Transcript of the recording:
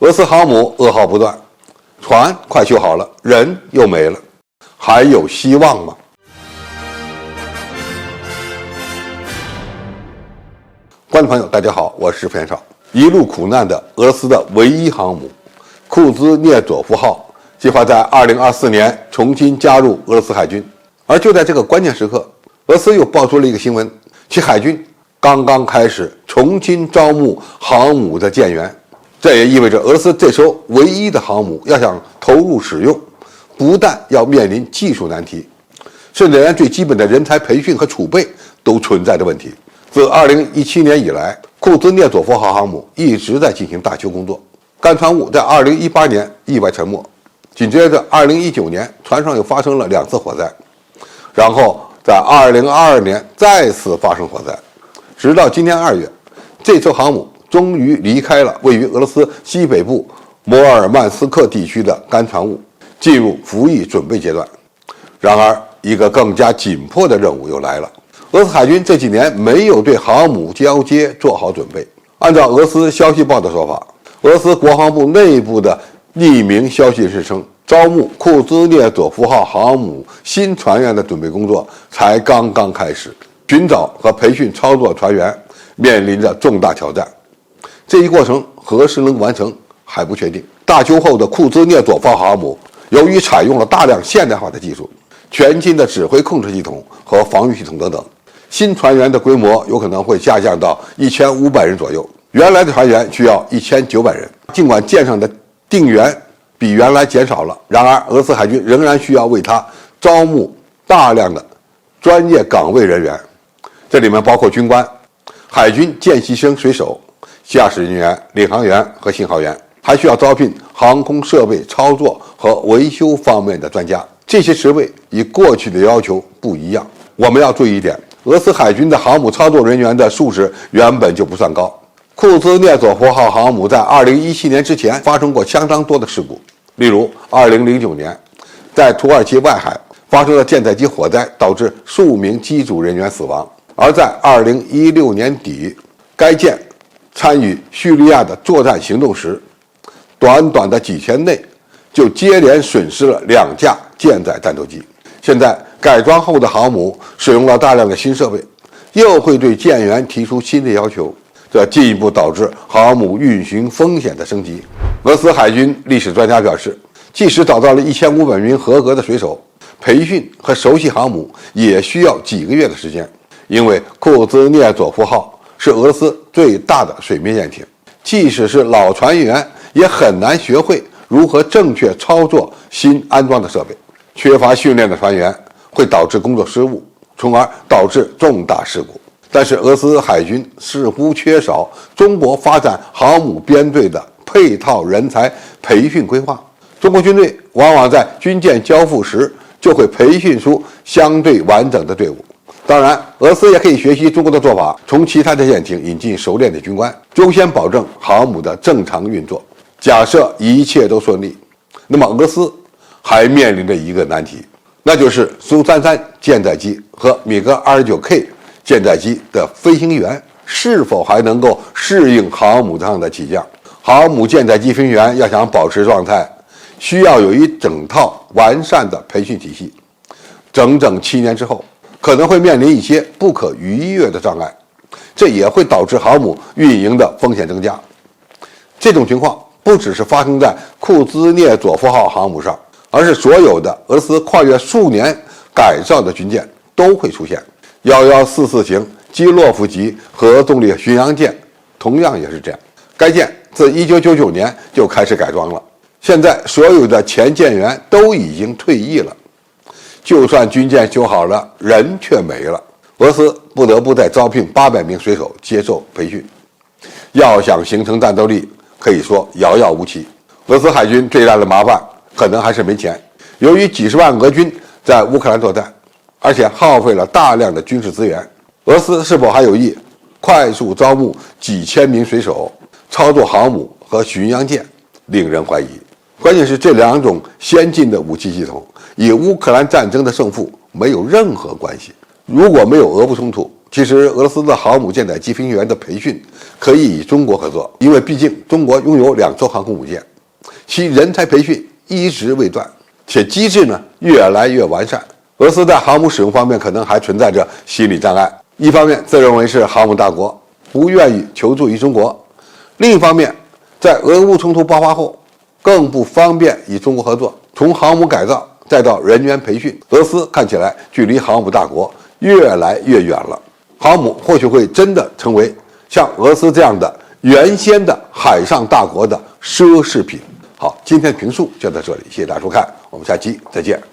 俄罗斯航母噩耗不断，船快修好了，人又没了，还有希望吗？观众朋友，大家好，我是费延少。一路苦难的俄罗斯的唯一航母库兹涅佐夫号计划在2024年重新加入俄罗斯海军，而就在这个关键时刻，俄罗斯又爆出了一个新闻，其海军刚刚开始重新招募航母的舰员。这也意味着俄罗斯这艘唯一的航母要想投入使用，不但要面临技术难题，甚至连最基本的人才培训和储备都存在着问题。自2017年以来，库兹涅佐夫号航母一直在进行大修工作。干船坞在2018年意外沉没，紧接着2019年船上又发生了2次火灾，然后在2022年再次发生火灾，直到今年2月，这艘航母终于离开了位于俄罗斯西北部摩尔曼斯克地区的干船坞，进入服役准备阶段。然而，一个更加紧迫的任务又来了。俄罗斯海军这几年没有对航母交接做好准备。按照俄罗斯消息报的说法，俄罗斯国防部内部的匿名消息人士称，招募库兹涅佐夫号航母新船员的准备工作才刚刚开始，寻找和培训操作船员面临着重大挑战。这一过程何时能完成还不确定。大修后的库兹涅佐夫号航母，由于采用了大量现代化的技术、全新的指挥控制系统和防御系统等等，新船员的规模有可能会下降到1500人左右，原来的船员需要1900人。尽管舰上的定员比原来减少了，然而俄罗斯海军仍然需要为它招募大量的专业岗位人员，这里面包括军官、海军见习生水手、驾驶人员、领航员和信号员，还需要招聘航空设备操作和维修方面的专家。这些职位与过去的要求不一样。我们要注意一点，俄罗斯海军的航母操作人员的素质原本就不算高。库兹涅佐夫号航母在2017年之前发生过相当多的事故，例如2009年在土耳其外海发生了舰载机火灾，导致数名机组人员死亡。而在2016年底，该舰参与叙利亚的作战行动时，短短的几天内就接连损失了2架舰载战斗机。现在改装后的航母使用了大量的新设备，又会对舰员提出新的要求，这进一步导致航母运行风险的升级。俄罗斯海军历史专家表示，即使找到了1500名合格的水手，培训和熟悉航母也需要几个月的时间，因为库兹涅佐夫号是俄罗斯最大的水面舰艇，即使是老船员也很难学会如何正确操作新安装的设备。缺乏训练的船员会导致工作失误，从而导致重大事故。但是俄罗斯海军似乎缺少中国发展航母编队的配套人才培训规划。中国军队往往在军舰交付时就会培训出相对完整的队伍。当然，俄罗斯也可以学习中国的做法，从其他的舰艇引进熟练的军官，优先保证航母的正常运作。假设一切都顺利，那么俄罗斯还面临着一个难题，那就是苏33舰载机和米格29K 舰载机的飞行员是否还能够适应航母上的起降。航母舰载机飞行员要想保持状态，需要有一整套完善的培训体系。整整7年之后，可能会面临一些不可逾越的障碍，这也会导致航母运营的风险增加。这种情况不只是发生在库兹涅佐夫号航母上，而是所有的俄罗斯跨越数年改造的军舰都会出现。1144型基洛夫级核动力巡洋舰同样也是这样。该舰自1999年就开始改装了，现在所有的前舰员都已经退役了。就算军舰修好了，人却没了。俄罗斯不得不再招聘800名水手接受培训，要想形成战斗力，可以说遥遥无期。俄罗斯海军最大的麻烦可能还是没钱。由于几十万俄军在乌克兰作战，而且耗费了大量的军事资源，俄罗斯是否还有意快速招募几千名水手操作航母和巡洋舰，令人怀疑。关键是这2种先进的武器系统与乌克兰战争的胜负没有任何关系。如果没有俄乌冲突，其实，俄罗斯的航母舰载机飞行员的培训可以与中国合作，因为毕竟中国拥有2艘航空母舰，其人才培训一直未断，且机制呢越来越完善。俄罗斯在航母使用方面可能还存在着心理障碍，一方面自认为是航母大国，不愿意求助于中国；另一方面，在俄乌冲突爆发后，更不方便与中国合作。从航母改造再到人员培训，俄罗斯看起来距离航母大国越来越远了。航母或许会真的成为像俄罗斯这样的原先的海上大国的奢侈品。好，今天的评述就到这里，谢谢大家收看，我们下期再见。